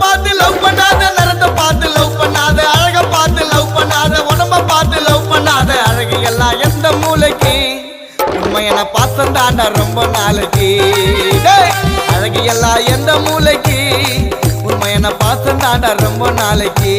பார்த்து லவ் பண்ணாத, நிறத்தை பார்த்து லவ் பண்ணாத, அழக பார்த்து லவ் பண்ணாத, உடம்ப பார்த்து லவ் பண்ணாத. அழகு எல்லாம் எந்த மூளைக்கு, உண்மையான பாசம் தாண்டா ரொம்ப நாளைக்கு. அழகு எல்லாம் எந்த மூளைக்கு, உண்மையான பாசம் தாண்டா ரொம்ப நாளைக்கு.